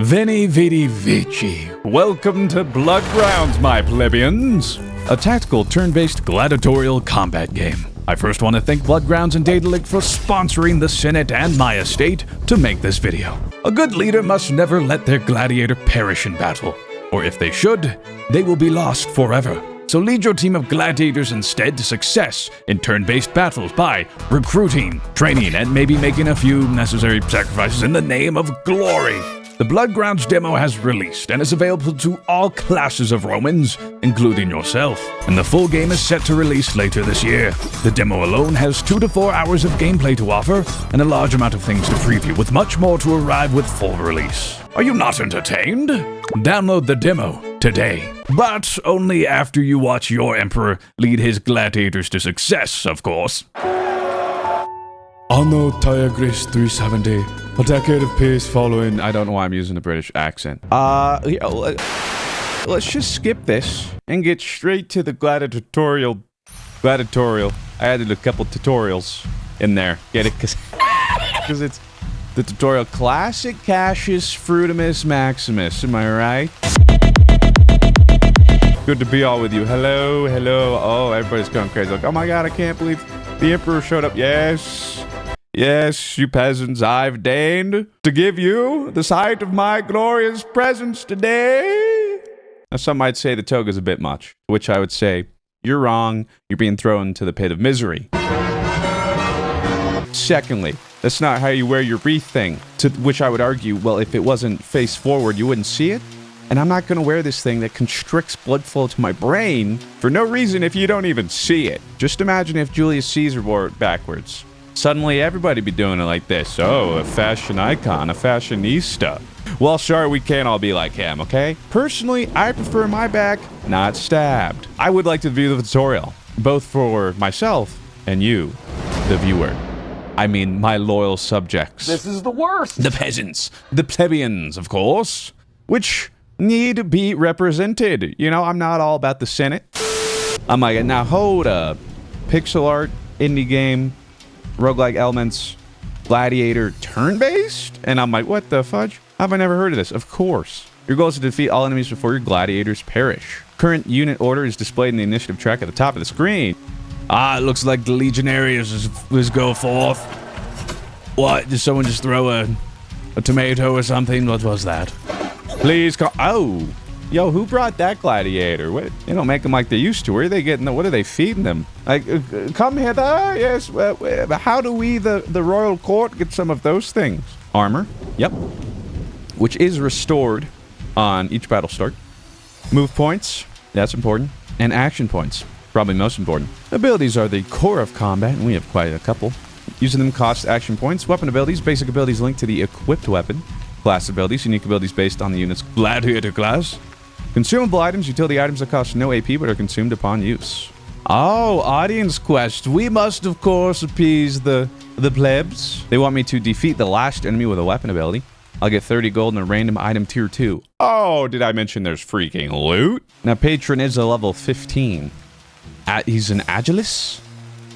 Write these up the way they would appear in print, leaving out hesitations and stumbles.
Veni Vidi Vici. Welcome to Bloodgrounds, my plebeians. A tactical turn-based gladiatorial combat game. I first want to thank Bloodgrounds and Daedalic for sponsoring the Senate and my estate to make this video. A good leader must never let their gladiator perish in battle, or if they should, they will be lost forever. So lead your team of gladiators instead to success in turn-based battles by recruiting, training, and maybe making a few necessary sacrifices in the name of glory. The Bloodgrounds demo has released and is available to all classes of Romans, including yourself, and the full game is set to release later this year. The demo alone has 2 to 4 hours of gameplay to offer and a large amount of things to preview, with much more to arrive with full release. Are you not entertained? Download the demo today, but only after you watch your emperor lead his gladiators to success, of course. Anno Tigris 370. A decade of peace following. I don't know why I'm using a British accent. Yeah, let's just skip this and get straight to the gladiatorial. I added a couple tutorials in there. Get it? Because it's the tutorial. Classic Cassius Frutimus Maximus. Am I right? Good to be all with you. Hello. Oh, everybody's going crazy. Like, oh my god, I can't believe the Emperor showed up. Yes, you peasants, I've deigned to give you the sight of my glorious presence today. Now, some might say the toga's a bit much, to which I would say, you're wrong, you're being thrown to the pit of misery. Secondly, that's not how you wear your wreath thing, to which I would argue, well, if it wasn't face forward, you wouldn't see it. And I'm not going to wear this thing that constricts blood flow to my brain for no reason if you don't even see it. Just imagine if Julius Caesar wore it backwards. Suddenly, everybody be doing it like this. Oh, a fashion icon, a fashionista. Well, sure, we can't all be like him, okay? Personally, I prefer my back not stabbed. I would like to view the tutorial, both for myself and you, the viewer. I mean, my loyal subjects. This is the worst! The peasants, the plebeians, of course, which need to be represented. You know, I'm not all about the Senate. I'm like, now hold up. Pixel art, indie game, roguelike elements, gladiator, turn-based? And I'm like, what the fudge? Have I never heard of this? Of course. Your goal is to defeat all enemies before your gladiators perish. Current unit order is displayed in the initiative track at the top of the screen. Ah, it looks like the legionaries is go forth. What? Did someone just throw a tomato or something? What was that? Please come. Oh. Yo, who brought that gladiator? What? They don't make them like they used to. Where are they getting them? What are they feeding them? Like, come hither. Yes. How do we, the royal court, get some of those things? Armor. Yep. Which is restored on each battle start. Move points. That's important. And action points. Probably most important. Abilities are the core of combat, and we have quite a couple. Using them costs action points. Weapon abilities. Basic abilities linked to the equipped weapon. Class abilities. Unique abilities based on the unit's gladiator class. Consumable items, utility items that cost no AP but are consumed upon use. Oh, audience quest. We must, of course, appease the plebs. They want me to defeat the last enemy with a weapon ability. I'll get 30 gold and a random item tier 2. Oh, did I mention there's freaking loot? Now, Patron is a level 15. He's an Agilis?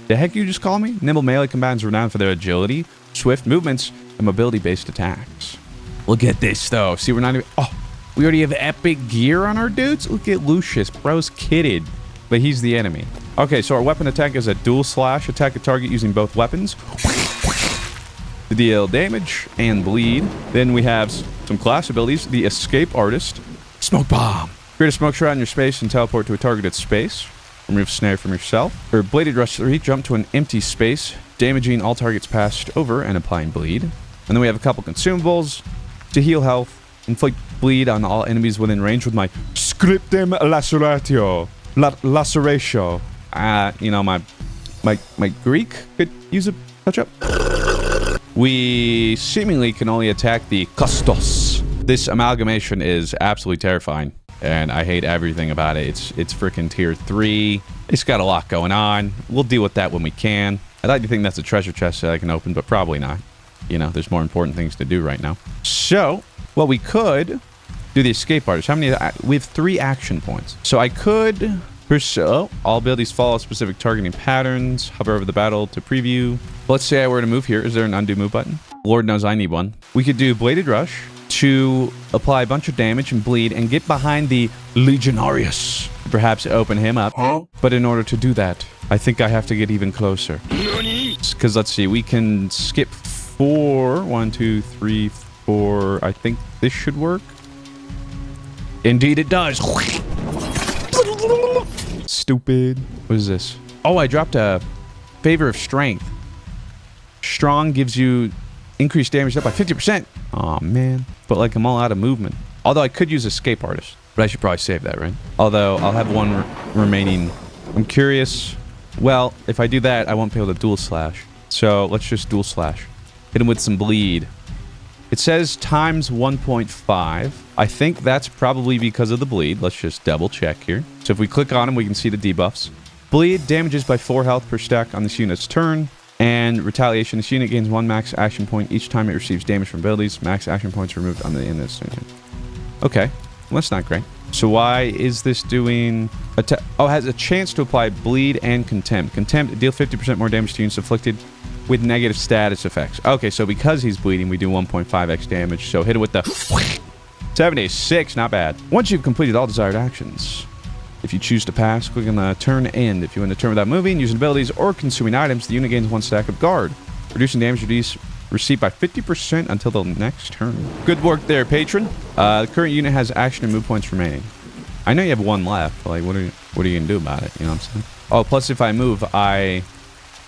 The heck you just call me? Nimble melee combines renowned for their agility, swift movements, and mobility-based attacks. Look at this, though. See, we're not even... Oh. We already have epic gear on our dudes? Look at Lucius. Bro's kitted. But he's the enemy. Okay, so our weapon attack is a dual slash. Attack a target using both weapons to deal damage and bleed. Then we have some class abilities. The Escape Artist. Smoke Bomb. Create a smoke shroud in your space and teleport to a targeted space. Remove snare from yourself. Or Bladed Rush 3. Jump to an empty space, damaging all targets passed over and applying bleed. And then we have a couple consumables to heal health. Inflict bleed on all enemies within range with my Scriptum Laceratio. Laceratio. You know, my Greek could use a touch-up. We seemingly can only attack the Custos. This amalgamation is absolutely terrifying, and I hate everything about it. It's freaking tier 3. It's got a lot going on. We'll deal with that when we can. I'd like to think that's a treasure chest that I can open, but probably not. You know, there's more important things to do right now. So... well, we could do the Escape Artist. How many? We have 3 action points. So I could pursue. All abilities follow specific targeting patterns. Hover over the battle to preview. Let's say I were to move here. Is there an undo move button? Lord knows I need one. We could do Bladed Rush to apply a bunch of damage and bleed and get behind the Legionarius. Perhaps open him up. But in order to do that, I think I have to get even closer. Because let's see, we can skip 4. 1, 2, 3, 4. I think this should work. Indeed it does. Stupid. What is this? Oh, I dropped a favor of strength. Strong gives you increased damage up by 50%. Aw, man. But like I'm all out of movement. Although I could use escape artist. But I should probably save that, right? Although I'll have one remaining. I'm curious. Well, if I do that, I won't be able to dual slash. So let's just dual slash. Hit him with some bleed. It says times 1.5. I think that's probably because of the bleed. Let's just double check here. So if we click on him, we can see the debuffs. Bleed damages by 4 health per stack on this unit's turn. And retaliation. This unit gains 1 max action point each time it receives damage from abilities. Max action points removed on the end of this unit. Okay. Well, that's not great. So why is this doing... Oh, it has a chance to apply bleed and contempt. Contempt, deal 50% more damage to units afflicted with negative status effects. Okay, so because he's bleeding, we do 1.5x damage. So hit it with the 76. Not bad. Once you've completed all desired actions, if you choose to pass, click on the turn end. If you want to turn without moving, using abilities, or consuming items, the unit gains 1 stack of guard, reducing damage received by 50% until the next turn. Good work there, patron. The current unit has action and move points remaining. I know you have 1 left, but like, what are you gonna do about it? You know what I'm saying? Oh, plus if I move, I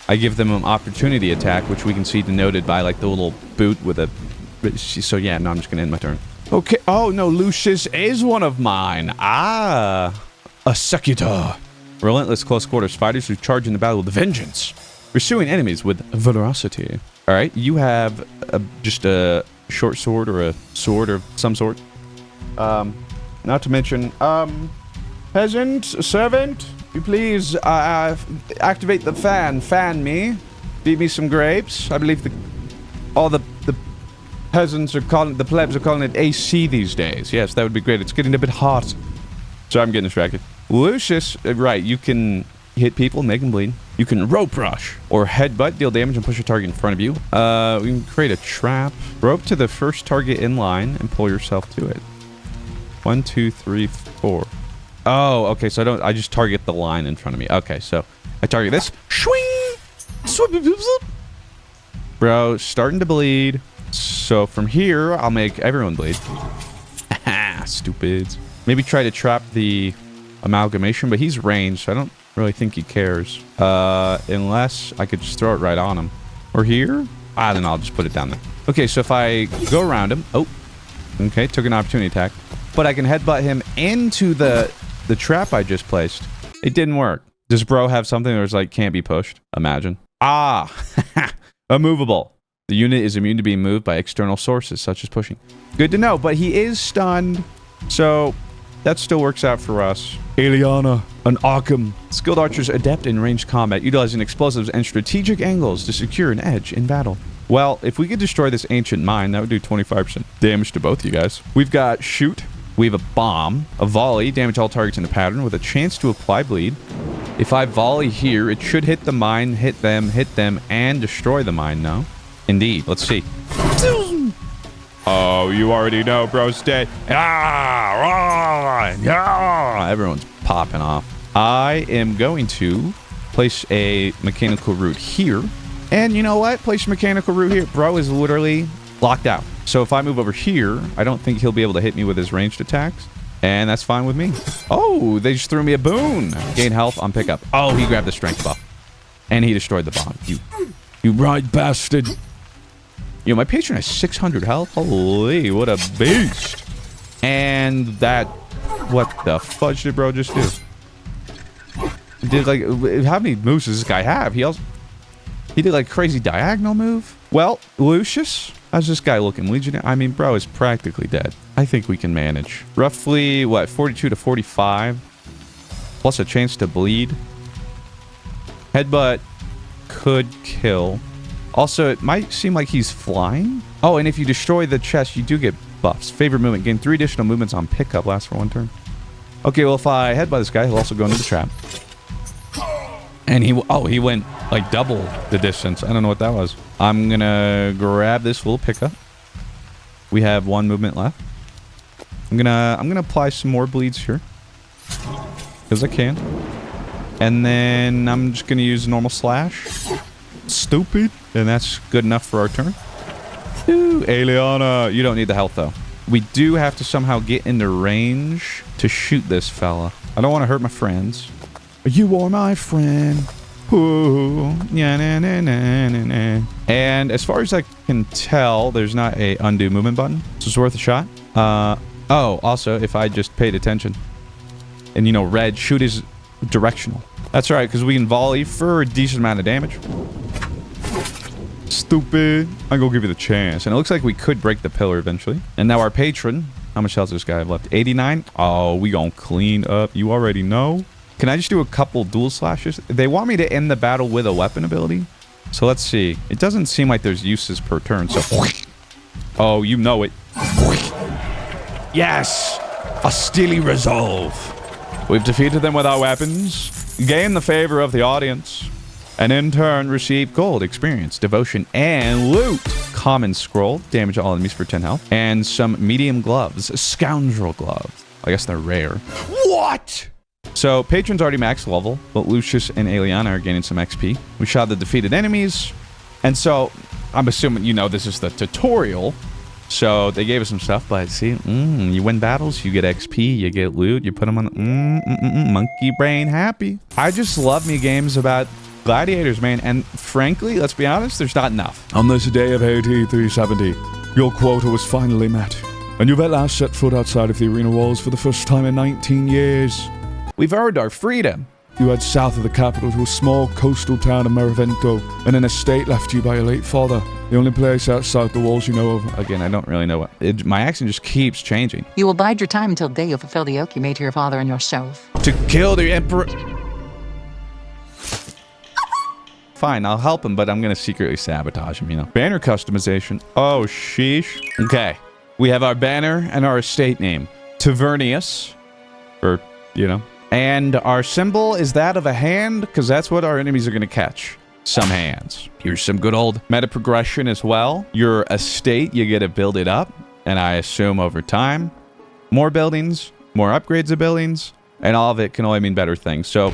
give them an opportunity attack, which we can see denoted by like the little boot with a... So yeah, no, I'm just gonna end my turn. Okay. Oh no, Lucius is one of mine. Ah, a Secutor. Relentless close quarters fighters who charge in the battle with vengeance, pursuing enemies with velocity. All right, you have just a short sword or a sword of some sort. Not to mention, peasant, servant, you please activate the fan. Fan me. Feed me some grapes. I believe all the peasants are calling, the plebs are calling it AC these days. Yes, that would be great. It's getting a bit hot. So I'm getting distracted. Lucius, right, you can hit people, make them bleed. You can rope rush or headbutt, deal damage and push a target in front of you. We can create a trap. Rope to the first target in line and pull yourself to it. 1, 2, 3, 4. Oh, okay, so I just target the line in front of me. Okay, so I target this. Swing! Bro, starting to bleed. So from here, I'll make everyone bleed. Aha, stupids. Maybe try to trap the amalgamation, but he's ranged, so I don't really think he cares. Unless I could just throw it right on him. Or here? Then I'll just put it down there. Okay, so if I go around him... Oh, okay, took an opportunity attack. But I can headbutt him into the trap I just placed. It didn't work. Does bro have something that's like, can't be pushed? Imagine. Immovable. The unit is immune to being moved by external sources, such as pushing. Good to know, but he is stunned. So... that still works out for us. Eliana, an Arkham. Skilled archers adept in ranged combat, utilizing explosives and strategic angles to secure an edge in battle. Well, if we could destroy this ancient mine, that would do 25% damage to both you guys. We've got shoot. We have a bomb. A volley, damage all targets in a pattern with a chance to apply bleed. If I volley here, it should hit the mine, hit them, and destroy the mine, no? Indeed. Let's see. Oh, you already know, bro's dead. Everyone's popping off. I am going to place a mechanical root here. And you know what? Place a mechanical root here. Bro is literally locked out. So if I move over here, I don't think he'll be able to hit me with his ranged attacks. And that's fine with me. Oh, they just threw me a boon. Gain health on pickup. Oh, he grabbed the strength buff. And he destroyed the bomb. You right bastard. Yo, my patron has 600 health. Holy, what a beast. And that... what the fudge did bro just do? Did like... how many moves does this guy have? He did like crazy diagonal move. Well, Lucius, how's this guy looking? Legionary? I mean, bro is practically dead. I think we can manage. Roughly, what, 42 to 45? Plus a chance to bleed. Headbutt could kill. Also, it might seem like he's flying. Oh, and if you destroy the chest, you do get buffs. Favorite movement. Gain 3 additional movements on pickup. Lasts for 1 turn. Okay, well, if I headbutt this guy, he'll also go into the trap. And he went like double the distance. I don't know what that was. I'm gonna grab this little pickup. We have 1 movement left. I'm gonna apply some more bleeds here. Because I can. And then I'm just gonna use normal slash. Stupid. And that's good enough for our turn. Ooh, Eliana. You don't need the health though. We do have to somehow get into range to shoot this fella. I don't want to hurt my friends. You are my friend. Ooh. Yeah, nah, nah, nah, nah, nah. And as far as I can tell, there's not a undo movement button. So it's worth a shot. Oh, also, if I just paid attention. And, you know, red, shoot is directional. That's right, because we can volley for a decent amount of damage. Stupid. I'm gonna give you the chance. And it looks like we could break the pillar eventually. And now our patron. How much health does this guy have left? 89? Oh, we gonna clean up. You already know. Can I just do a couple dual slashes? They want me to end the battle with a weapon ability. So let's see. It doesn't seem like there's uses per turn. So, oh, you know it. Yes! A steely resolve. We've defeated them with our weapons, gained the favor of the audience, and in turn received gold, experience, devotion, and loot. Common scroll, damage all enemies for 10 health, and some medium gloves, scoundrel gloves. I guess they're rare. What? So, Patron's already max level, but Lucius and Eliana are gaining some XP. We shot the defeated enemies, and so, I'm assuming, you know, this is the tutorial. So, they gave us some stuff, but see, you win battles, you get XP, you get loot, you put them on, monkey brain happy. I just love me games about gladiators, man, and frankly, let's be honest, there's not enough. On this day of AD 370, your quota was finally met, and you've at last set foot outside of the arena walls for the first time in 19 years. We've earned our freedom. You head south of the capital to a small coastal town of Meravento, and an estate left to you by your late father. The only place outside the walls you know of. Again, I don't really know what... my accent just keeps changing. You will bide your time until the day you fulfill the oath you made to your father and yourself. To kill the emperor... Fine, I'll help him, but I'm gonna secretly sabotage him, you know. Banner customization. Oh, sheesh. Okay. We have our banner and our estate name. Tavernius. Or, you know... And our symbol is that of a hand, because that's what our enemies are going to catch. Some hands. Here's some good old meta progression as well. Your estate, you get to build it up. And I assume over time, more buildings, more upgrades of buildings, and all of it can only mean better things. So...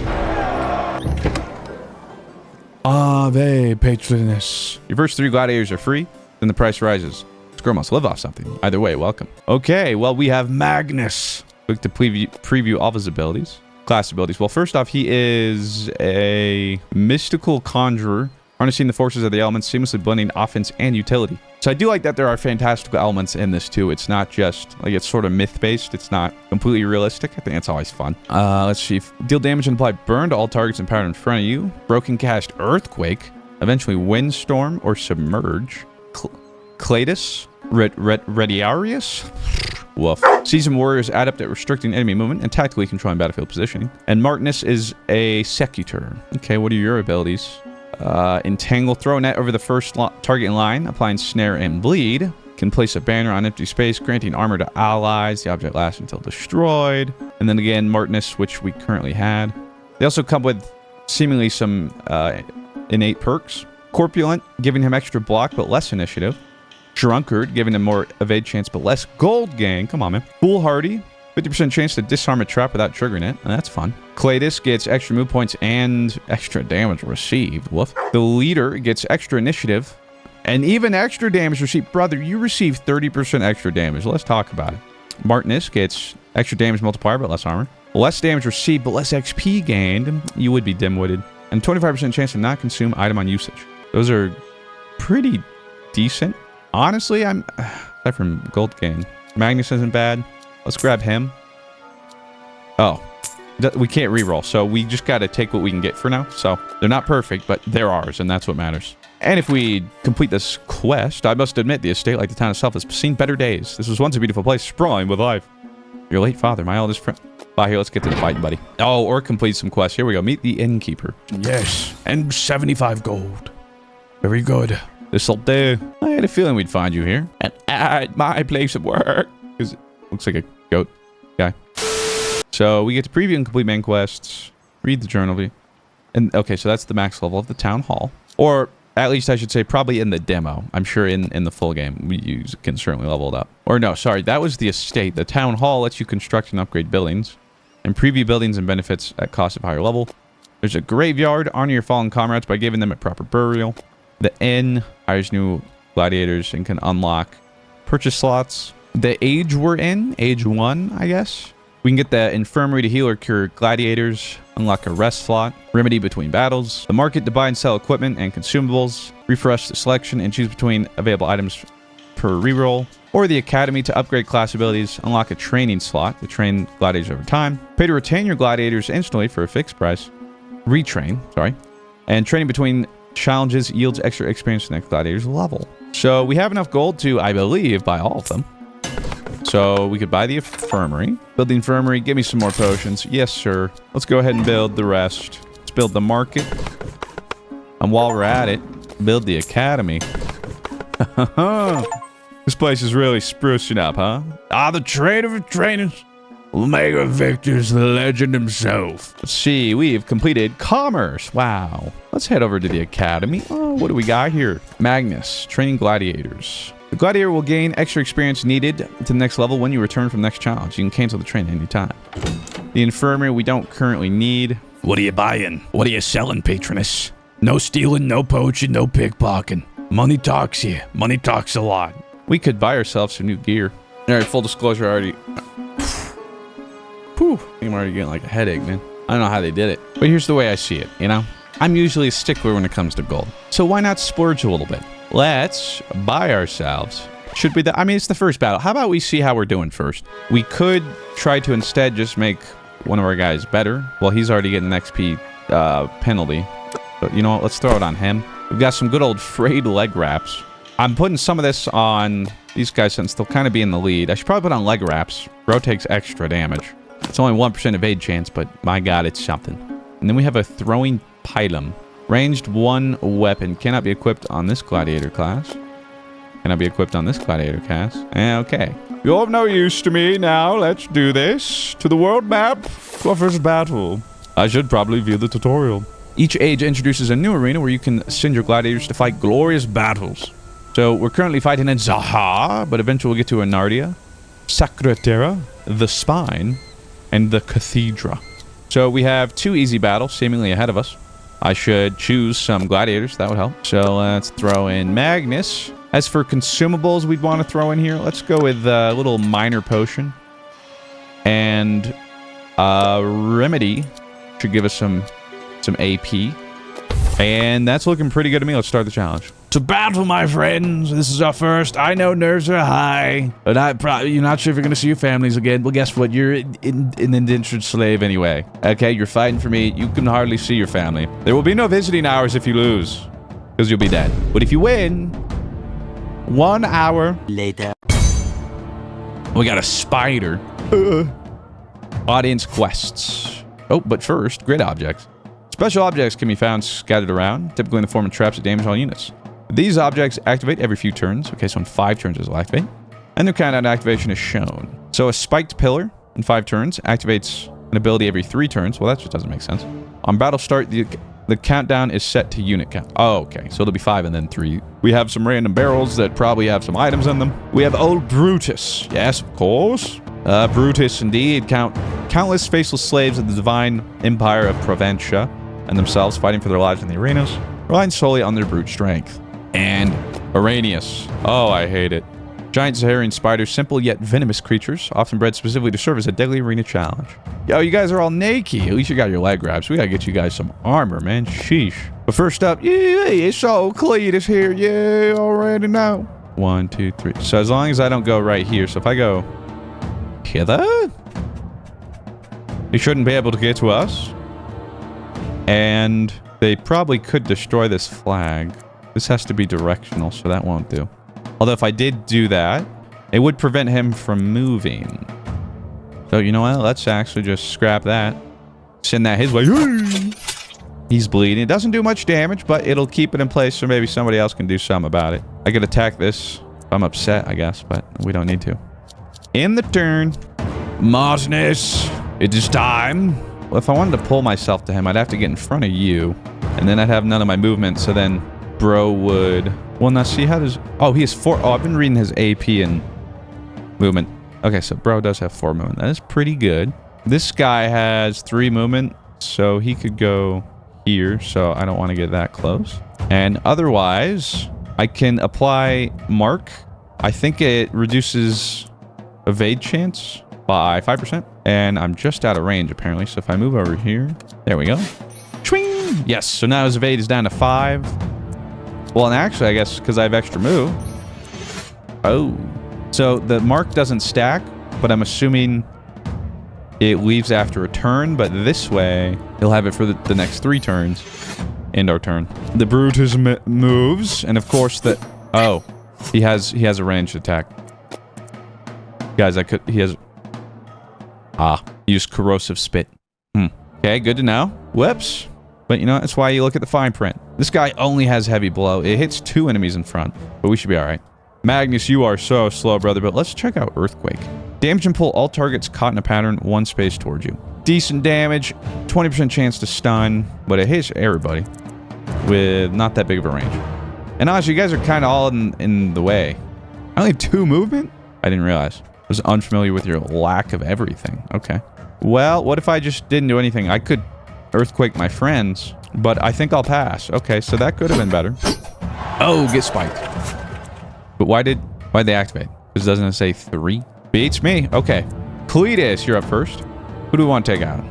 Ave Patronus. Your first 3 gladiators are free, then the price rises. This girl must live off something. Either way, welcome. Okay, well, we have Magnus. Click to preview all of his abilities. Class abilities. Well, first off, he is a mystical conjurer, harnessing the forces of the elements, seamlessly blending offense and utility. So I do like that there are fantastical elements in this too. It's not just, like, it's sort of myth-based. It's not completely realistic. I think that's always fun. Let's see. Deal damage and apply burn to all targets and power in front of you. Broken cast earthquake. Eventually windstorm or submerge. Cladus. Rediarius. Woof. Seasoned warriors adept at restricting enemy movement and tactically controlling battlefield positioning. And Martinus is a secutor. Okay, what are your abilities? Entangle, throw a net over the first target in line, applying snare and bleed. Can place a banner on empty space, granting armor to allies. The object lasts until destroyed. And then again, Martinus, which we currently had. They also come with seemingly some innate perks. Corpulent, giving him extra block but less initiative. Drunkard, giving him more evade chance but less gold gain. Come on, man. Foolhardy, 50% chance to disarm a trap without triggering it. And that's fun. Cladus gets extra move points and extra damage received. Woof. The leader gets extra initiative and even extra damage received. Brother, you receive 30% extra damage. Let's talk about it. Martinus gets extra damage multiplier but less armor. Less damage received but less XP gained. You would be dim-witted. And 25% chance to not consume item on usage. Those are pretty decent. Honestly, aside from gold gain. Magnus isn't bad. Let's grab him. Oh. We can't reroll, so we just gotta take what we can get for now. So, they're not perfect, but they're ours, and that's what matters. And if we complete this quest, I must admit the estate, like the town itself, has seen better days. This was once a beautiful place, sprawling with life. Your late father, my oldest friend. Bye, here, let's get to the fighting, buddy. Oh, or complete some quests. Here we go. Meet the innkeeper. Yes, and 75 gold. Very good. This'll do. I had a feeling we'd find you here. And at my place of work. Because it looks like a goat guy. So we get to preview and complete main quests. Read the journal view. And okay, so that's the max level of the town hall. Or At least I should say probably in the demo. I'm sure in the full game you can certainly level it up. Or no, sorry, that was the estate. The town hall lets you construct and upgrade buildings and preview buildings and benefits at cost of higher level. There's a graveyard. Honor your fallen comrades by giving them a proper burial. The inn hires new gladiators and can unlock purchase slots. The age we're in, age 1, I guess. We can get the infirmary to heal or cure gladiators, unlock a rest slot, remedy between battles, the market to buy and sell equipment and consumables, refresh the selection and choose between available items per reroll, or the academy to upgrade class abilities, unlock a training slot to train gladiators over time, pay to retain your gladiators instantly for a fixed price, retrain, and training between challenges yields extra experience to the next gladiator's level. So we have enough gold to, I believe, buy all of them. So we could buy the infirmary. Build the infirmary. Give me some more potions. Yes, sir. Let's go ahead and build the rest. Let's build the market. And while we're at it, build the academy. This place is really sprucing up, huh? Ah, the trainer of trainers. Omega Victor's the legend himself. Let's see. We've completed commerce. Wow. Let's head over to the academy. Oh, what do we got here? Magnus. Training gladiators. The gladiator will gain extra experience needed to the next level when you return from the next challenge. You can cancel the training anytime. The infirmary we don't currently need. What are you buying? What are you selling, patroness? No stealing, no poaching, no pickpocketing. Money talks here. Money talks a lot. We could buy ourselves some new gear. All right, full disclosure, I already... Whew, I'm already getting like a headache, man. I don't know how they did it. But here's the way I see it, you know? I'm usually a stickler when it comes to gold. So why not splurge a little bit? Let's buy ourselves. Should we... I mean, it's the first battle. How about we see how we're doing first? We could try to instead just make one of our guys better. Well, he's already getting an XP penalty. So, you know what? Let's throw it on him. We've got some good old frayed leg wraps. I'm putting some of this on these guys since they'll kind of be in the lead. I should probably put on leg wraps. Bro takes extra damage. It's only 1% evade chance, but my god, it's something. And then we have a throwing pilum. Ranged 1 weapon. Cannot be equipped on this gladiator class. Cannot be equipped on this gladiator class. Okay. You're of no use to me. Now, let's do this. To the world map. To our first battle. I should probably view the tutorial. Each age introduces a new arena where you can send your gladiators to fight glorious battles. So, we're currently fighting in Zaha, but eventually we'll get to Anardia, Sacratera, the Spine, and the Cathedra. So, we have 2 easy battles seemingly ahead of us. I should choose some gladiators. That would help. So let's throw in Magnus. As for consumables we'd want to throw in here, let's go with a little minor potion. And remedy should give us some AP. And that's looking pretty good to me. Let's start the challenge. To battle, my friends. This is our first. I know nerves are high. But you're not sure if you're going to see your families again. Well, guess what? You're an indentured slave anyway. Okay, you're fighting for me. You can hardly see your family. There will be no visiting hours if you lose. Because you'll be dead. But if you win, 1 hour later. We got a spider. Audience quests. Oh, but first, grid objects. Special objects can be found scattered around, typically in the form of traps that damage all units. These objects activate every few turns. Okay, so in 5 turns it'll activate. And their countdown activation is shown. So a spiked pillar in 5 turns activates an ability every 3 turns. Well, that just doesn't make sense. On battle start, the countdown is set to unit count. Oh, okay. So it'll be 5 and then 3. We have some random barrels that probably have some items in them. We have old Brutus. Yes, of course. Brutus, indeed. Countless faceless slaves of the divine empire of Proventia and themselves fighting for their lives in the arenas, relying solely on their brute strength. And Arrhenius. Oh, I hate it. Giant Saharian spiders, simple yet venomous creatures, often bred specifically to serve as a deadly arena challenge. Yo, you guys are all naked. At least you got your leg wraps. We gotta get you guys some armor, man. Sheesh. But first up, yeah, it's all Cletus here. Yeah, already know. 1, 2, 3. So as long as I don't go right here. So if I go hither, he shouldn't be able to get to us. And they probably could destroy this flag. This has to be directional, so that won't do. Although if I did do that, it would prevent him from moving. So you know what? Let's actually just scrap that. Send that his way. He's bleeding. It doesn't do much damage, but it'll keep it in place so maybe somebody else can do something about it. I could attack this if I'm upset, I guess, but we don't need to. In the turn. Martinus, it is time. Well, if I wanted to pull myself to him, I'd have to get in front of you. And then I'd have none of my movement, so then bro would... Well, now see how does... Oh, he has 4... Oh, I've been reading his AP and movement. Okay, so bro does have 4 movement. That is pretty good. This guy has 3 movement, so he could go here, so I don't want to get that close. And otherwise, I can apply Mark. I think it reduces evade chance by 5%. And I'm just out of range, apparently. So if I move over here... There we go. Swing! Yes, so now his evade is down to 5. Well, and actually, I guess, because I have extra move... Oh. So the Mark doesn't stack, but I'm assuming it leaves after a turn. But this way, he'll have it for the next 3 turns. End our turn. The Brutus moves, and of course the... Oh. He has a ranged attack. Guys, he has... Ah. He used corrosive spit. Okay, good to know. Whoops. But you know, that's why you look at the fine print. This guy only has heavy blow. It hits 2 enemies in front, but we should be alright. Magnus, you are so slow, brother, but let's check out Earthquake. Damage and pull all targets caught in a pattern 1 space towards you. Decent damage, 20% chance to stun, but it hits everybody with not that big of a range. And honestly, you guys are kind of all in the way. I only have 2 movement? I didn't realize. I was unfamiliar with your lack of everything. Okay. Well, what if I just didn't do anything? I could Earthquake my friends, but I think I'll pass. Okay, so that could have been better. Oh, get spiked. But why'd they activate? Because doesn't it say 3? Beats me. Okay. Cletus, you're up first. Who do we want to take out?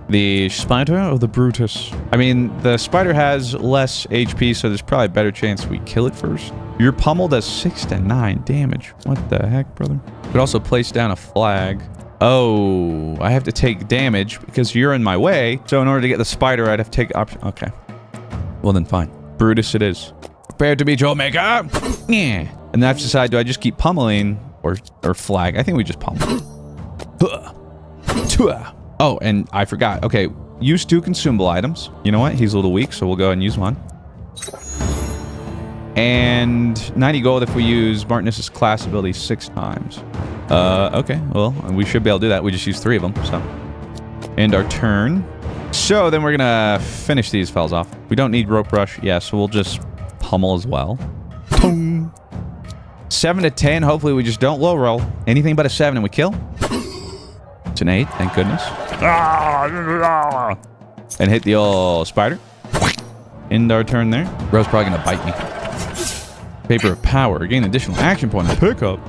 The spider or the Brutus? I mean, the spider has less HP, so there's probably a better chance we kill it first. Your pummel does 6 to 9 damage. What the heck, brother? Could also place down a flag. Oh, I have to take damage because you're in my way. So in order to get the spider, I'd have to take option. Okay. Well then, fine. Brutus it is. Prepare to be Trollmaker. Yeah. And then I have to decide, do I just keep pummeling or flag? I think we just pummel. Oh, and I forgot. Okay, use 2 consumable items. You know what? He's a little weak, so we'll go ahead and use 1. And 90 gold if we use Martinus's class ability 6 times. Okay, well, we should be able to do that. We just use 3 of them, so. End our turn. So then we're gonna finish these fellas off. We don't need rope rush. Yeah, so we'll just pummel as well. 7 to 10. Hopefully we just don't low roll. Anything but a 7 and we kill. It's an 8, thank goodness. And hit the old spider. End our turn there. Bro's probably gonna bite me. Paper of Power. Gain additional action point. Pick up.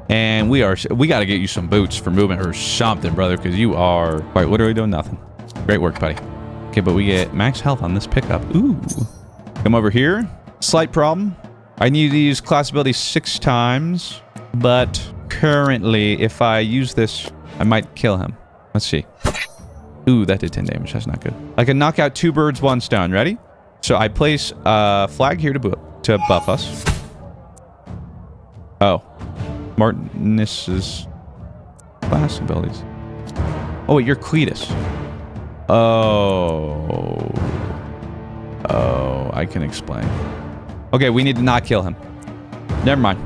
And we gotta get you some boots for movement or something, brother, because you are... Wait, what are we doing? Nothing. Great work, buddy. Okay, but we get max health on this pickup. Ooh. Come over here. Slight problem. I need to use class ability 6 times, but currently, if I use this, I might kill him. Let's see. Ooh, that did 10 damage. That's not good. I can knock out 2 birds, 1 stone. Ready? So I place a flag here to buff us. Oh. Martinus's class abilities. Oh, wait, you're Cletus. Oh. Oh, I can explain. Okay, we need to not kill him. Never mind.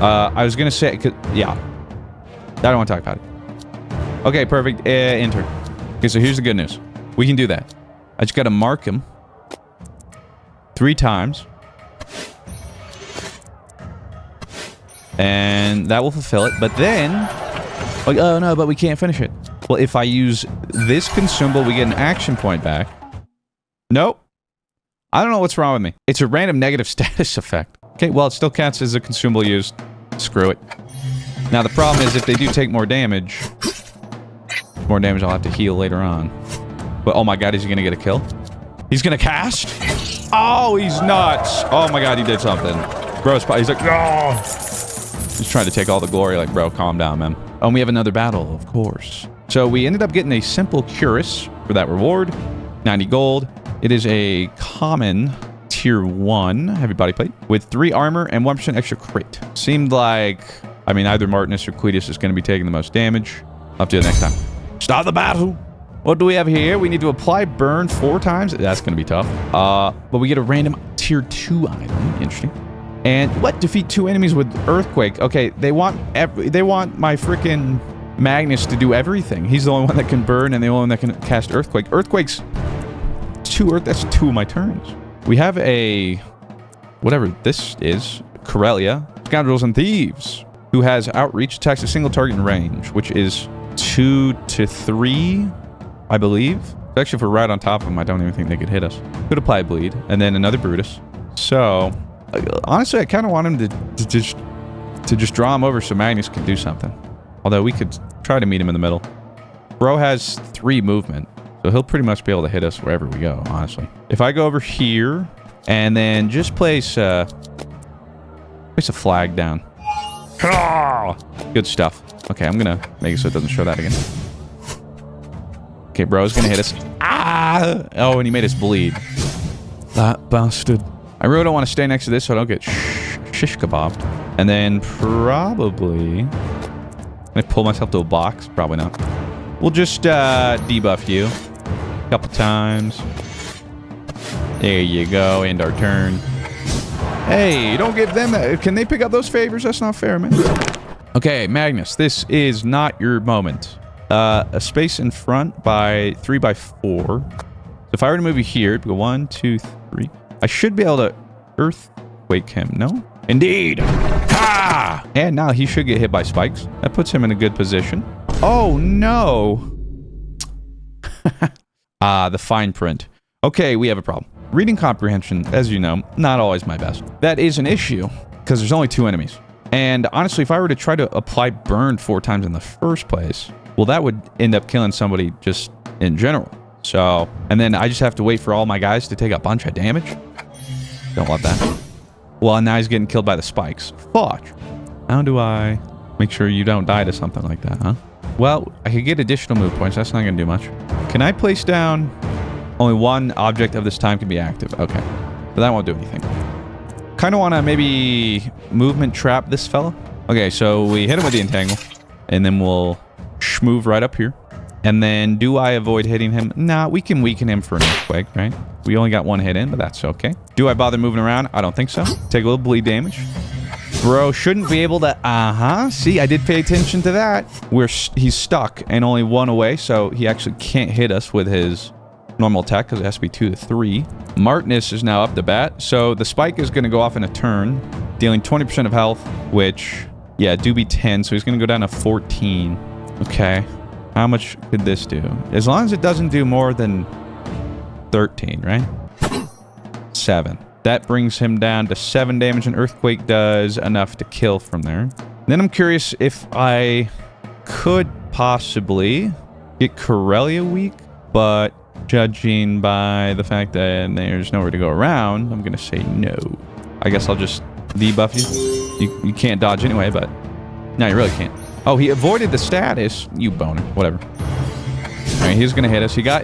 I was gonna say, yeah. I don't want to talk about it. Okay, perfect. Enter. Okay, so here's the good news. We can do that. I just gotta mark him 3 times. And that will fulfill it. But then... Like, oh no, but we can't finish it. Well, if I use this consumable, we get an action point back. Nope. I don't know what's wrong with me. It's a random negative status effect. Okay, well, it still counts as a consumable used. Screw it. Now, the problem is if they do take more damage... More damage I'll have to heal later on. But, oh my god, is he gonna get a kill? He's gonna cast? Oh, he's nuts! Oh my god, he did something. Bro's he's like, no! He's trying to take all the glory, like, bro, calm down, man. Oh, and we have another battle, of course. So we ended up getting a simple cuirass for that reward. 90 gold. It is a common tier 1 heavy body plate with 3 armor and 1% extra crit. Seemed like, I mean, either Martinus or Cletus is going to be taking the most damage. I'll have to do it next time. Start the battle. What do we have here? We need to apply burn 4 times. That's going to be tough. But we get a random tier 2 item. Interesting. And what? Defeat 2 enemies with Earthquake. Okay, they want my freaking Magnus to do everything. He's the only one that can burn and the only one that can cast Earthquake. Earthquake's 2 Earth. That's 2 of my turns. We have a... whatever this is. Corellia. Scoundrels and Thieves. Who has outreach, attacks a single target in range, which is 2 to 3, I believe. Actually, if we're right on top of them, I don't even think they could hit us. Could apply bleed. And then another Brutus. So, honestly, I kind of want him to just draw him over so Magnus can do something. Although we could try to meet him in the middle. Bro has 3 movement, so he'll pretty much be able to hit us wherever we go, honestly. If I go over here and then just place a flag down. Good stuff. Okay, I'm gonna make it so it doesn't show that again. Okay, bro's gonna hit us. Ah! Oh, and he made us bleed. That bastard. I really don't want to stay next to this so I don't get shish kebabbed. And then probably... can I pull myself to a box? Probably not. We'll just debuff you a couple times. There you go. End our turn. Hey, don't give them that. Can they pick up those favors? That's not fair, man. Okay, Magnus, this is not your moment. A space in front by 3 by 4. So if I were to move you here, it'd go 1, 2, 3. I should be able to earthquake him, no? Indeed. Ah! And now he should get hit by spikes. That puts him in a good position. Oh, no. The fine print. Okay, we have a problem. Reading comprehension, as you know, not always my best. That is an issue, because there's only 2 enemies. And honestly, if I were to try to apply burn 4 times in the first place, well, that would end up killing somebody just in general. So, and then I just have to wait for all my guys to take a bunch of damage. Don't want that. Well, and now he's getting killed by the spikes. Fuck. How do I make sure you don't die to something like that, huh? Well, I could get additional move points. That's not going to do much. Can I place down... only 1 object of this time can be active. Okay. So that won't do anything. Kind of want to maybe movement trap this fella. Okay, so we hit him with the entangle. And then we'll move right up here. And then do I avoid hitting him? Nah, we can weaken him for an earthquake, right? We only got 1 hit in, but that's okay. Do I bother moving around? I don't think so. Take a little bleed damage. Bro shouldn't be able to... See, I did pay attention to that. He's stuck and only 1 away, so he actually can't hit us with his... normal attack because it has to be 2 to 3. Martinus is now up to bat, so the spike is going to go off in a turn, dealing 20% of health, which, yeah, do be 10, so he's going to go down to 14. Okay, how much could this do? As long as it doesn't do more than 13, right? 7. That brings him down to 7 damage, and Earthquake does enough to kill from there. Then I'm curious if I could possibly get Corellia weak, but judging by the fact that there's nowhere to go around, I'm going to say no. I guess I'll just debuff you. You can't dodge anyway, but... no, you really can't. Oh, he avoided the status. You boner. Whatever. All right, he's going to hit us. He got...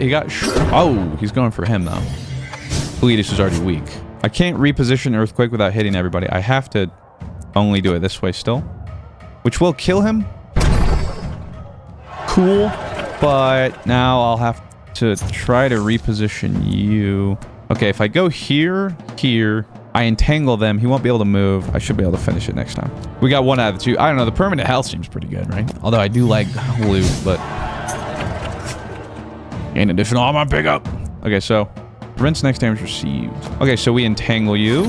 oh, he's going for him, though. Cletus is already weak. I can't reposition Earthquake without hitting everybody. I have to only do it this way still. Which will kill him. Cool. But now I'll have to try to reposition you. Okay, if I go here, I entangle them. He won't be able to move. I should be able to finish it next time. We got 1 out of the 2. I don't know. The permanent health seems pretty good, right? Although I do like loot, but... gain additional armor pickup. Okay, so... prevents next damage received. Okay, so we entangle you.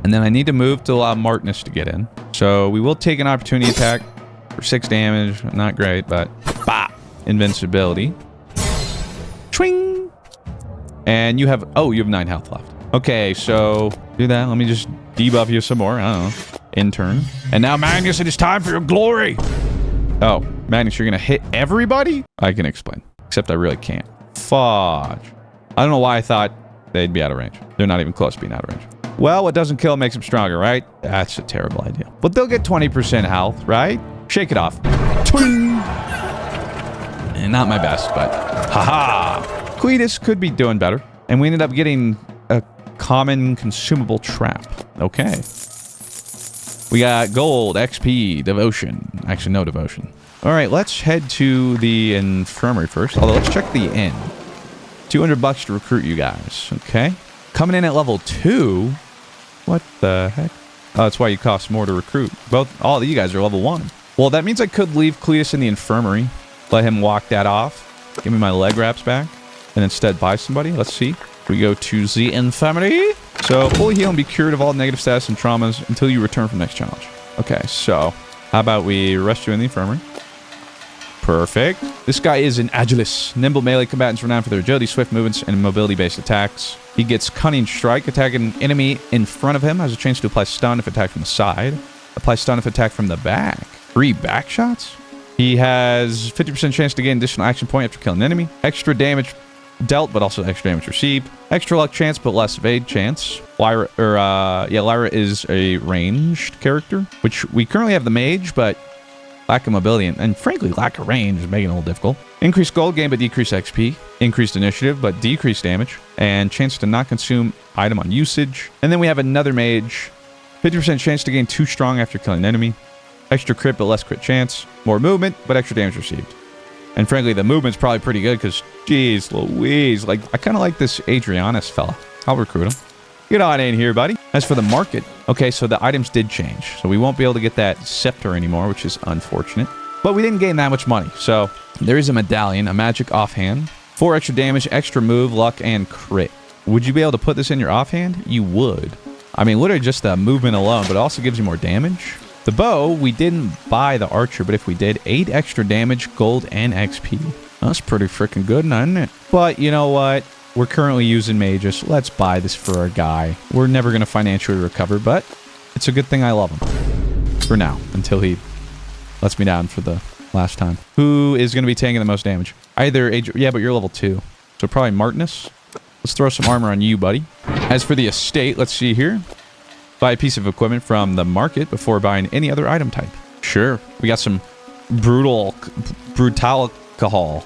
And then I need to move to allow Martinus to get in. So we will take an opportunity attack for 6 damage. Not great, but... bah! Invincibility. Twing! And you have... oh, you have 9 health left. Okay, so... do that. Let me just debuff you some more. I don't know. Intern. And now, Magnus, it is time for your glory! Oh, Magnus, you're gonna hit everybody? I can explain. Except I really can't. Fudge. I don't know why I thought they'd be out of range. They're not even close to being out of range. Well, what doesn't kill makes them stronger, right? That's a terrible idea. But they'll get 20% health, right? Shake it off. Twing! And not my best, but... haha! Cletus could be doing better. And we ended up getting a common consumable trap. Okay. We got gold, XP, devotion. Actually, no devotion. All right, let's head to the infirmary first. Although, let's check the inn. $200 to recruit you guys. Okay. Coming in at level 2? What the heck? Oh, that's why you cost more to recruit. All of you guys are level 1. Well, that means I could leave Cletus in the infirmary. Let him walk that off. Give me my leg wraps back. And instead buy somebody. Let's see. We go to the infirmary. So fully heal and be cured of all negative status and traumas until you return from the next challenge. Okay, so how about we rest you in the infirmary? Perfect. This guy is an Agilis. Nimble melee combatants renowned for their agility, swift movements, and mobility-based attacks. He gets Cunning Strike. Attack an enemy in front of him. Has a chance to apply stun if attacked from the side. Apply stun if attacked from the back. 3 back shots. He has 50% chance to gain additional action point after killing an enemy. Extra damage dealt, but also extra damage received. Extra luck chance, but less evade chance. Lyra is a ranged character, which we currently have the mage, but lack of mobility and frankly lack of range is making it a little difficult. Increased gold gain but decreased XP. Increased initiative but decreased damage. And chance to not consume item on usage. And then we have another mage. 50% chance to gain 2 strong after killing an enemy. Extra crit but less crit chance. More movement but extra damage received. And frankly the movement's probably pretty good because geez Louise. Like I kind of like this Adrianus fella. I'll recruit him. Get on in here, buddy. As for the market, okay, so the items did change. So we won't be able to get that scepter anymore, which is unfortunate. But we didn't gain that much money. So there is a medallion, a magic offhand, 4 extra damage, extra move, luck, and crit. Would you be able to put this in your offhand? You would. I mean, literally just the movement alone, but it also gives you more damage. The bow, we didn't buy the archer, but if we did, 8 extra damage, gold, and XP. That's pretty freaking good, isn't it? But you know what? We're currently using mages. Let's buy this for our guy. We're never going to financially recover, but it's a good thing I love him. For now, until he lets me down for the last time. Who is going to be taking the most damage? Either yeah, but you're level 2. So probably Martinus. Let's throw some armor on you, buddy. As for the estate, let's see here. Buy a piece of equipment from the market before buying any other item type. Sure. We got some brutal alcohol.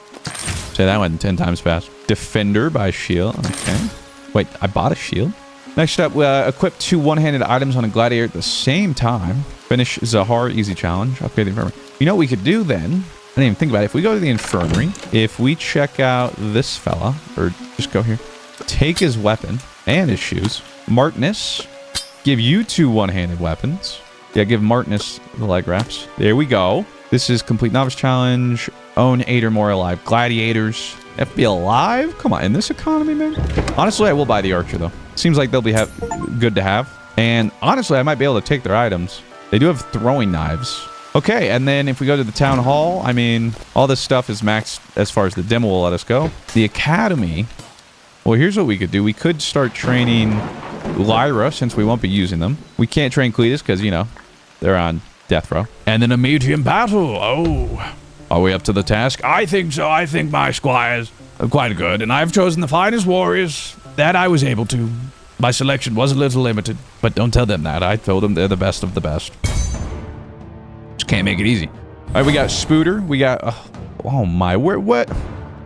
Say that one 10 times fast. Defender by shield. Okay. Wait, I bought a shield? Next up, equip 2 one-handed items on a gladiator at the same time. Finish Zahar easy challenge. Upgrade the infirmary. You know what we could do then? I didn't even think about it. If we go to the infirmary, if we check out this fella, or just go here, take his weapon and his shoes. Martinus, give you 2 one-handed weapons. Yeah, give Martinus the leg wraps. There we go. This is complete novice challenge. Own 8 or more alive gladiators. FB alive? Come on, in this economy, man. Honestly, I will buy the archer though. Seems like they'll be good to have. And honestly, I might be able to take their items. They do have throwing knives. Okay, and then if we go to the town hall, I mean, all this stuff is maxed as far as the demo will let us go. The academy. Well, here's what we could do. We could start training Lyra since we won't be using them. We can't train Cletus because, you know, they're on death row. And then a medium battle. Oh. Are we up to the task? I think so. I think my squires are quite good, and I've chosen the finest warriors that I was able to. My selection was a little limited, but don't tell them that. I told them they're the best of the best. Just can't make it easy. All right, we got Spooter. We got... oh my, what?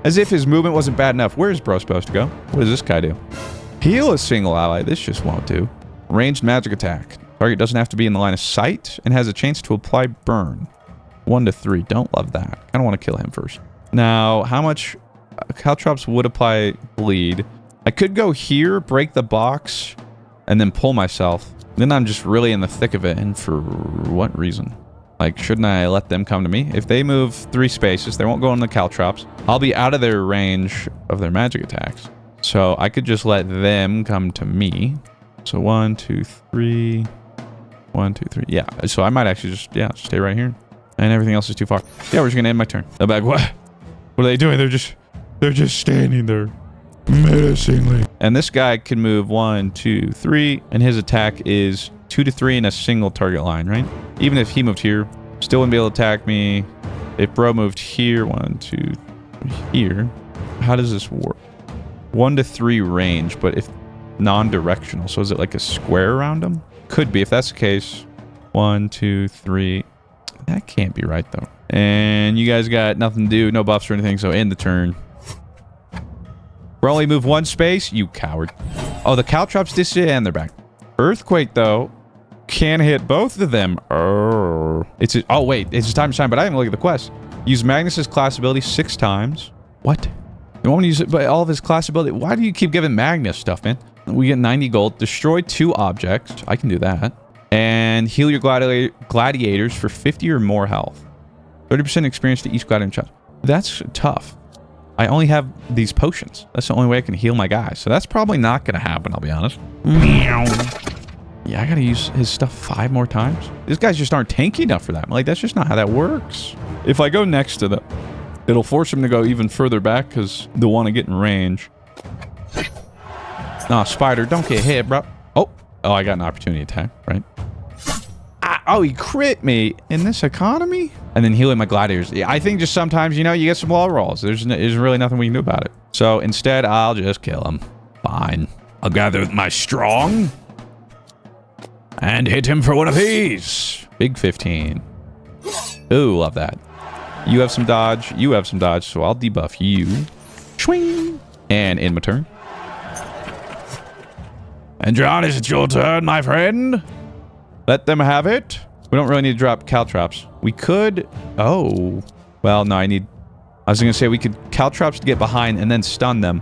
As if his movement wasn't bad enough. Where is bro supposed to go? What does this guy do? Heal a single ally. This just won't do. Ranged magic attack. Target doesn't have to be in the line of sight and has a chance to apply burn. 1 to 3. Don't love that. I don't want to kill him first. Now, how much caltrops would apply bleed? I could go here, break the box, and then pull myself. Then I'm just really in the thick of it. And for what reason? Like, shouldn't I let them come to me? If they move 3 spaces, they won't go on the caltrops. I'll be out of their range of their magic attacks. So I could just let them come to me. So 1, 2, 3. 1, 2, 3. Yeah. So I might actually just, yeah, stay right here. And everything else is too far. Yeah, we're just gonna end my turn. I'm like, what? What are they doing? They're just standing there menacingly. And this guy can move 1, 2, 3, and his attack is 2 to 3 in a single target line, right? Even if he moved here, still wouldn't be able to attack me. If bro moved here, 1, 2, 3, here. How does this work? 1 to 3 range, but if non-directional, so is it like a square around him? Could be. If that's the case, 1, 2, 3. That can't be right, though. And you guys got nothing to do, no buffs or anything, so end the turn. We're only move 1 space? You coward. Oh, the caltrops disappear and they're back. Earthquake, though, can hit both of them. Oh, wait. It's time to shine, but I didn't look at the quest. Use Magnus's class ability 6 times. What? You want me to use it, but all of his class ability? Why do you keep giving Magnus stuff, man? We get 90 gold. Destroy 2 objects. I can do that. And heal your gladiators for 50 or more health. 30% experience to each gladiator. That's tough. I only have these potions. That's the only way I can heal my guys. So that's probably not going to happen, I'll be honest. Meow. Yeah, I got to use his stuff 5 more times. These guys just aren't tanky enough for that. Like, that's just not how that works. If I go next to them, it'll force them to go even further back because they'll want to get in range. Nah, spider, don't get hit, bro. Oh, I got an opportunity attack, right? Oh, he crit me in this economy? And then healing my gladiators. Yeah, I think just sometimes, you know, you get some wall rolls. There's really nothing we can do about it. So instead, I'll just kill him. Fine. I'll gather with my strong and hit him for one of these. Big 15. Ooh, love that. You have some dodge. You have some dodge. So I'll debuff you. Swing. And in my turn. And Johannes, it's your turn, my friend. Let them have it. We don't really need to drop caltrops. We could... Oh. Well, no, I was going to say we could caltrops to get behind and then stun them.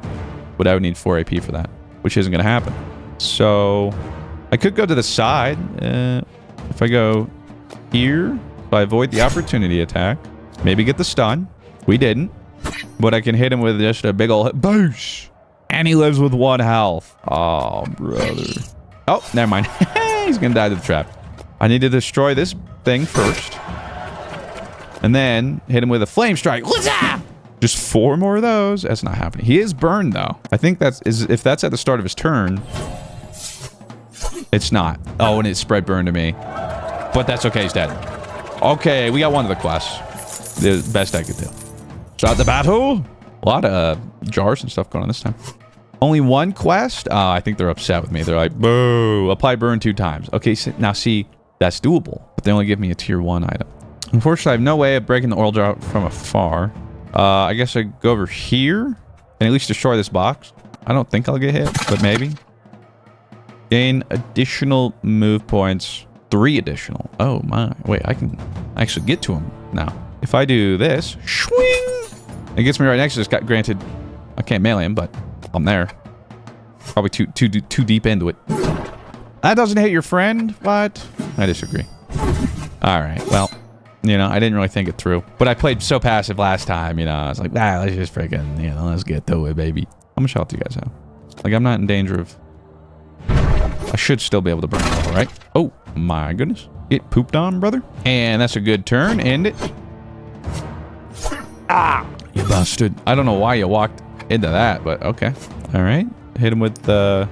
But I would need 4 AP for that. Which isn't going to happen. So... I could go to the side. If I go here, if I avoid the opportunity attack, maybe get the stun. We didn't. But I can hit him with just a big ol' hit. Boosh! And he lives with 1 health. Oh, brother. Oh, never mind. He's going to die to the trap. I need to destroy this thing first. And then hit him with a flame strike. Just 4 more of those. That's not happening. He is burned, though. I think if that's at the start of his turn... It's not. Oh, and it spread burn to me. But that's okay, he's dead. Okay, we got one of the quests. The best I could do. Start the battle. A lot of jars and stuff going on this time. Only 1 quest? I think they're upset with me. They're like, boo, apply burn 2 times. Okay, so now see, that's doable. But they only give me a tier 1 item. Unfortunately, I have no way of breaking the oil jar from afar. I guess I go over here and at least destroy this box. I don't think I'll get hit, but maybe. Gain additional move points. 3 additional. Oh my. Wait, I can actually get to him now. If I do this, swing, it gets me right next to this guy. Granted, I can't melee him, but I'm there. Probably too deep into it. That doesn't hit your friend? What? I disagree. Alright, well, you know, I didn't really think it through. But I played so passive last time, you know. I was like, let's just freaking, you know, let's get to it, baby. How much health do you guys have? Like, I'm not in danger of... I should still be able to burn it all, right? Oh, my goodness. Get pooped on, brother. And that's a good turn. End it. Ah! You bastard. I don't know why you walked into that, but okay. All right. Hit him with the...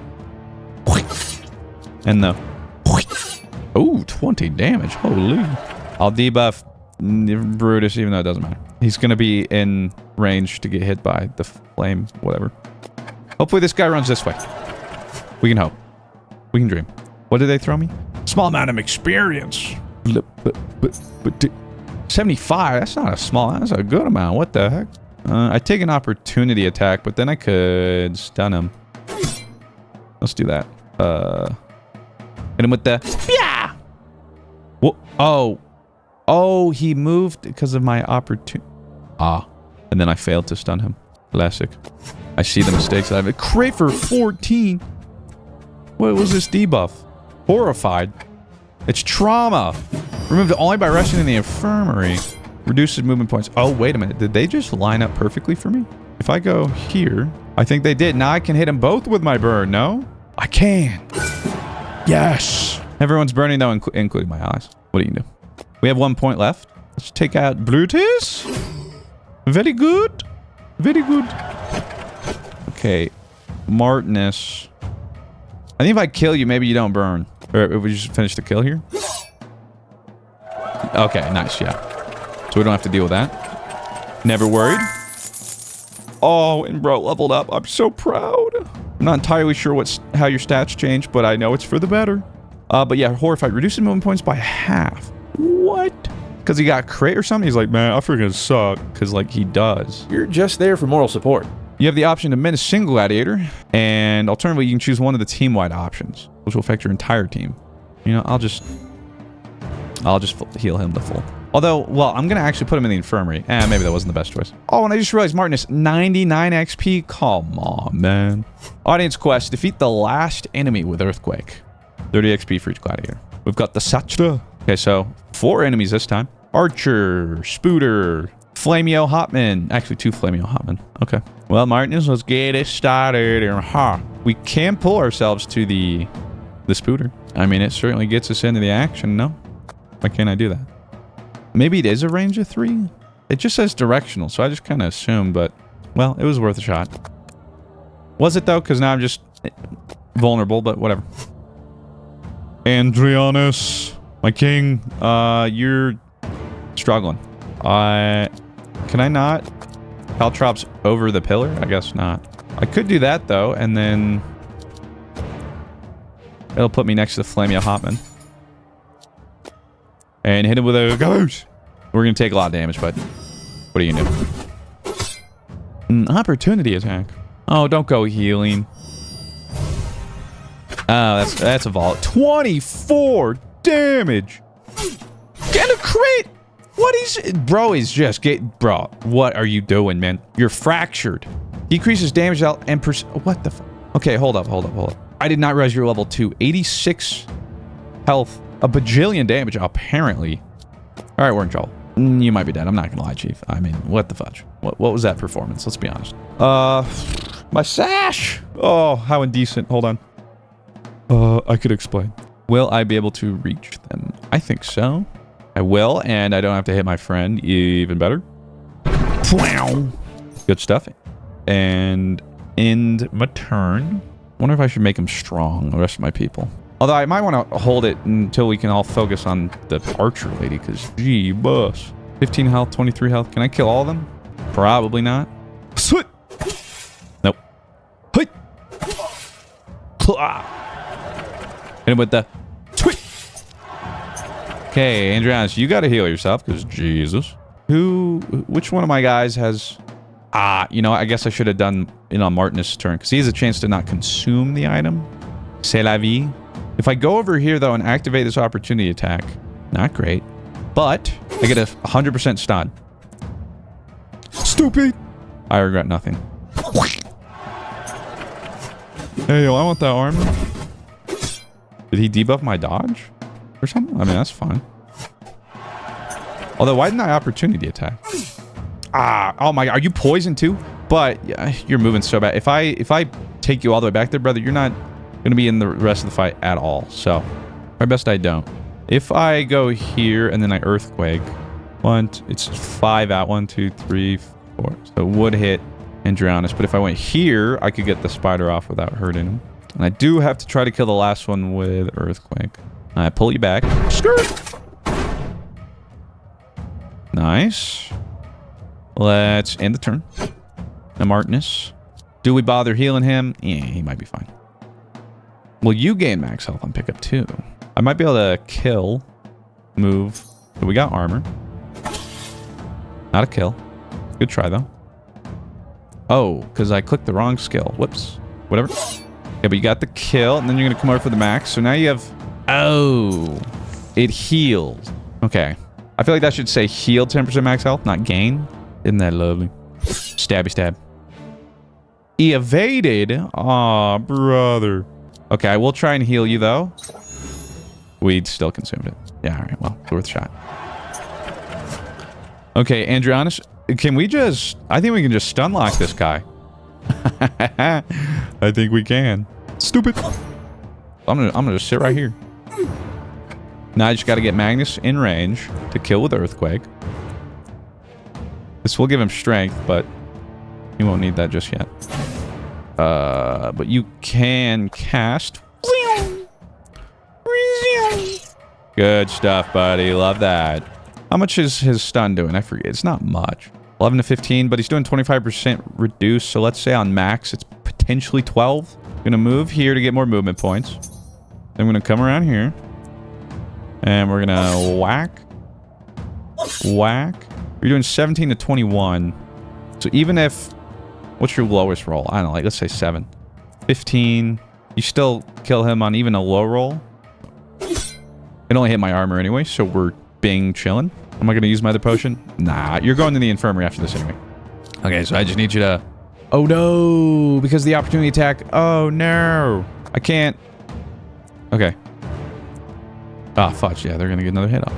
And the... Oh, 20 damage. Holy. I'll debuff Brutus, even though it doesn't matter. He's going to be in range to get hit by the flame, whatever. Hopefully this guy runs this way. We can hope. We can dream. What did they throw me? Small amount of experience. 75. That's not a small. That's a good amount. What the heck? I take an opportunity attack, but then I could stun him. Let's do that. Hit him with the... Yeah! What? Oh, he moved because of my opportunity. And then I failed to stun him. Classic. I see the mistakes that I've... Crit for 14. What was this debuff? Horrified. It's trauma. Removed only by resting in the infirmary. Reduces movement points. Oh, wait a minute. Did they just line up perfectly for me? If I go here, I think they did. Now I can hit them both with my burn, no? I can. Yes. Everyone's burning, though, including my allies. What do you do? We have 1 point left. Let's take out Brutus. Very good. Very good. Okay. Martinus. I think if I kill you, maybe you don't burn. Or if we just finish the kill here. Okay, nice, yeah. So we don't have to deal with that. Never worried. Oh, and bro leveled up. I'm so proud. I'm not entirely sure how your stats change, but I know it's for the better. But yeah, horrified. Reducing movement points by half. What? Because he got crit or something? He's like, man, I freaking suck. Because, like, he does. You're just there for moral support. You have the option to min a single gladiator, and alternatively, you can choose one of the team-wide options, which will affect your entire team. You know, I'll just heal him to full. Although, well, I'm gonna actually put him in the infirmary. Maybe that wasn't the best choice. Oh, and I just realized Martinus, 99 XP. Come on, man. Audience quest: defeat the last enemy with earthquake. 30 XP for each gladiator. We've got the Sachta. Okay, so 4 enemies this time. Archer, Spooter, Flameo Hotman. Actually, 2 Flameo Hotman. Okay. Well, Martinez, let's get it started. We can pull ourselves to the spooter. I mean, it certainly gets us into the action, no? Why can't I do that? Maybe it is a range of 3? It just says directional, so I just kind of assumed, but... Well, it was worth a shot. Was it, though? Because now I'm just vulnerable, but whatever. Andrianus, my king. You're struggling. Can I not? Caltrops over the pillar? I guess not. I could do that, though, and then... It'll put me next to the Flamia Hotman. And hit him with a ghost. We're going to take a lot of damage, but... What are you going to do? An opportunity attack. Oh, don't go healing. Oh, that's a vault. 24 damage! Get a crit! What is... Bro, is just... Bro, what are you doing, man? You're fractured. Decreases damage out and... What the... Okay, hold up. I did not realize you're level 2. 86 health. A bajillion damage, apparently. Alright, we're in trouble. You might be dead. I'm not gonna lie, Chief. I mean, what the fudge? What was that performance? Let's be honest. My sash! Oh, how indecent. Hold on. I could explain. Will I be able to reach them? I think so. I will, and I don't have to hit my friend. Even better. Good stuff. And end my turn. Wonder if I should make him strong, the rest of my people. Although I might want to hold it until we can all focus on the archer lady, because gee, bus. 15 health, 23 health. Can I kill all of them? Probably not. Sweet. Nope. Hit him with the tweet. Okay, Andrianus, you got to heal yourself, because Jesus. Which one of my guys has... you know, I guess I should have done it on Martinus' turn, because he has a chance to not consume the item. C'est la vie. If I go over here, though, and activate this opportunity attack, not great. But I get a 100% stun. Stupid. I regret nothing. Hey, yo, I want that armor. Did he debuff my dodge? Or something? I mean, that's fine. Although, why didn't I opportunity attack? Oh my god, are you poisoned too? But yeah, you're moving so bad. If I take you all the way back there, brother, you're not going to be in the rest of the fight at all. So, my best I don't. If I go here and then I earthquake, it's 5 out. 1, 2, 3, 4. So it would hit Andrianus. But if I went here, I could get the spider off without hurting him. And I do have to try to kill the last one with earthquake. I pull you back. Skirt. Nice. Let's end the turn. Now Martinus. Do we bother healing him? Yeah, he might be fine. Well, you gain max health on pickup too. I might be able to kill. Move. But we got armor. Not a kill. Good try though. Oh, because I clicked the wrong skill. Whoops. Whatever. Yeah, but you got the kill, and then you're going to come over for the max. So now you have... Oh. It healed. Okay. I feel like that should say heal 10% max health, not gain. Isn't that lovely? Stabby stab. He evaded. Aw, brother. Okay, I will try and heal you, though. We'd still consumed it. Yeah, all right. Well, it's worth a shot. Okay, Andrianus, can we just... I think we can just stun lock this guy. I think we can. Stupid. I'm gonna just sit right here. Now I just got to get Magnus in range to kill with earthquake. This will give him strength, but he won't need that just yet. But you can cast. Good stuff, buddy. Love that. How much is his stun doing? I forget. It's not much. 11 to 15, but he's doing 25% reduced. So let's say on max, it's potentially 12. I'm gonna move here to get more movement points. Then I'm gonna come around here. And we're gonna whack. Whack. You're doing 17 to 21. So even if... What's your lowest roll? I don't know, like, let's say 7. 15. You still kill him on even a low roll. It only hit my armor anyway, so we're being chilling. Am I going to use my other potion? Nah, you're going to the infirmary after this anyway. Okay, so I just need you to... Oh, no! Because of the opportunity attack. Oh, no! I can't... Okay. Ah, fudge. Yeah, they're going to get another hit off.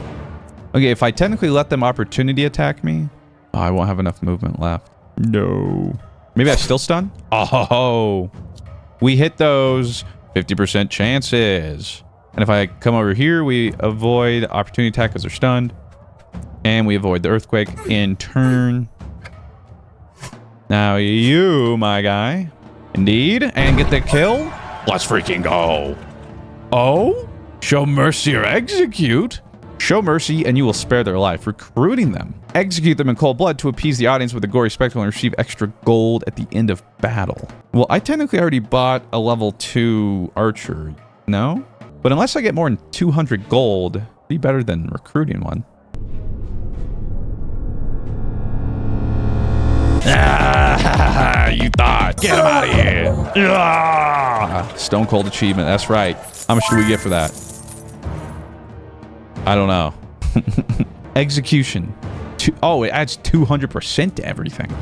Okay, if I technically let them opportunity attack me, Oh, I won't have enough movement left. No. Maybe I still stun? Oh, we hit those 50% chances. And if I come over here, we avoid opportunity attack because they're stunned. And we avoid the earthquake in turn. Now you, my guy. Indeed. And get the kill. Let's freaking go. Oh? Show mercy or execute? Show mercy and you will spare their life, recruiting them. Execute them in cold blood to appease the audience with a gory spectacle and receive extra gold at the end of battle. Well, I technically already bought a level 2 archer, no? But unless I get more than 200 gold, it'd be better than recruiting one. Ah, you thought. Get him out of here. Ah, Stone Cold achievement, that's right. How much do we get for that? I don't know. Execution. Oh, it adds 200% to everything.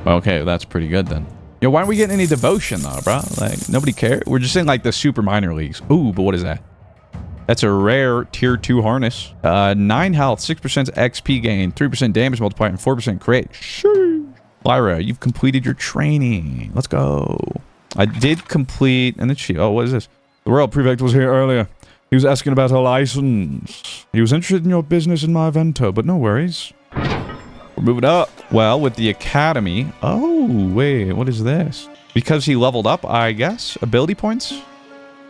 Okay, that's pretty good then. Yo, why aren't we getting any devotion though, bro? Like, nobody cares. We're just in like the super minor leagues. Ooh, but what is that? That's a rare tier 2 harness. 9 health, 6% XP gain, 3% damage multiplier, and 4% crit. Sheesh. Lyra, you've completed your training. Let's go. I did complete, and then oh, what is this? The Royal Prefect was here earlier. He was asking about a license. He was interested in your business in my vento, but no worries. We're moving up. Well, with the academy. Oh, wait, what is this? Because he leveled up, I guess. Ability points.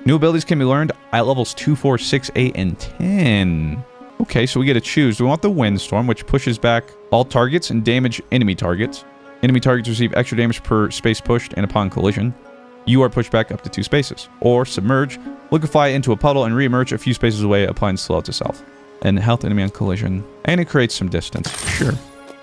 New abilities can be learned at levels 2, 4, 6, 8, and 10. Okay, so we get to choose. We want the Windstorm, which pushes back all targets and damage enemy targets. Enemy targets receive extra damage per space pushed, and upon collision, you are pushed back up to 2 spaces. Or Submerge, liquefy into a puddle and re-emerge a few spaces away, applying slow to self. And health enemy on collision. And it creates some distance. Sure.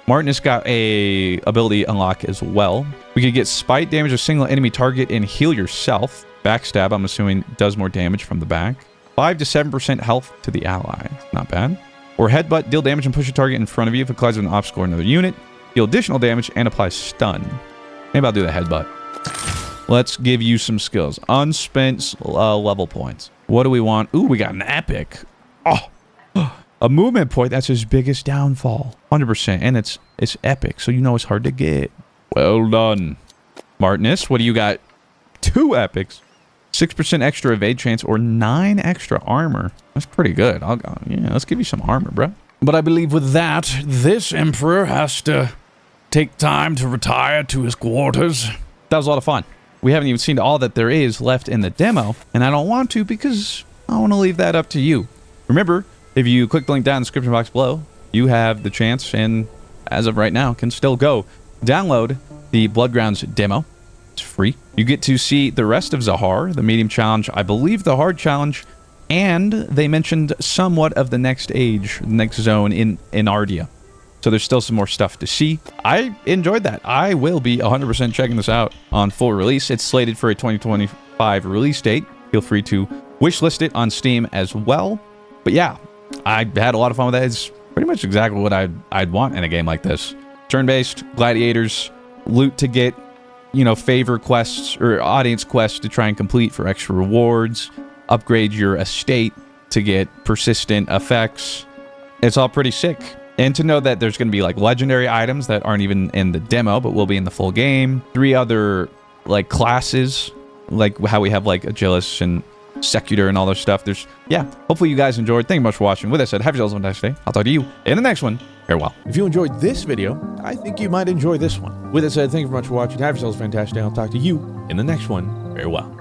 Martinus got a ability unlock as well. We could get Spite, damage a single enemy target, and heal yourself. Backstab, I'm assuming, does more damage from the back. 5 to 7% health to the ally. Not bad. Or Headbutt, deal damage and push a target in front of you if it collides with an obstacle or another unit. Deal additional damage and apply stun. Maybe I'll do the Headbutt. Let's give you some skills. Unspent level points. What do we want? Ooh, we got an epic. Oh, a movement point. That's his biggest downfall. 100%. And it's epic, so you know it's hard to get. Well done. Martinus, what do you got? 2 epics. 6% extra evade chance or 9 extra armor. That's pretty good. Yeah, let's give you some armor, bro. But I believe with that, this emperor has to take time to retire to his quarters. That was a lot of fun. We haven't even seen all that there is left in the demo, and I don't want to because I want to leave that up to you. Remember, if you click the link down in the description box below, you have the chance, and as of right now, can still go download the Bloodgrounds demo. It's free. You get to see the rest of Zahar, the medium challenge, I believe the hard challenge, and they mentioned somewhat of the next age, next zone in Ardia. So there's still some more stuff to see. I enjoyed that. I will be 100% checking this out on full release. It's slated for a 2025 release date. Feel free to wishlist it on Steam as well. But yeah, I had a lot of fun with that. It's pretty much exactly what I'd want in a game like this. Turn-based, gladiators, loot to get, you know, favor quests or audience quests to try and complete for extra rewards, upgrade your estate to get persistent effects. It's all pretty sick. And to know that there's going to be like legendary items that aren't even in the demo, but will be in the full game. 3 other like classes, like how we have like Agilis and Secutor and all this stuff. Yeah, hopefully you guys enjoyed. Thank you much for watching. With that said, have yourselves a fantastic day. I'll talk to you in the next one. Farewell. If you enjoyed this video, I think you might enjoy this one. With that said, thank you very much for watching. Have yourselves a fantastic day. I'll talk to you in the next one. Farewell.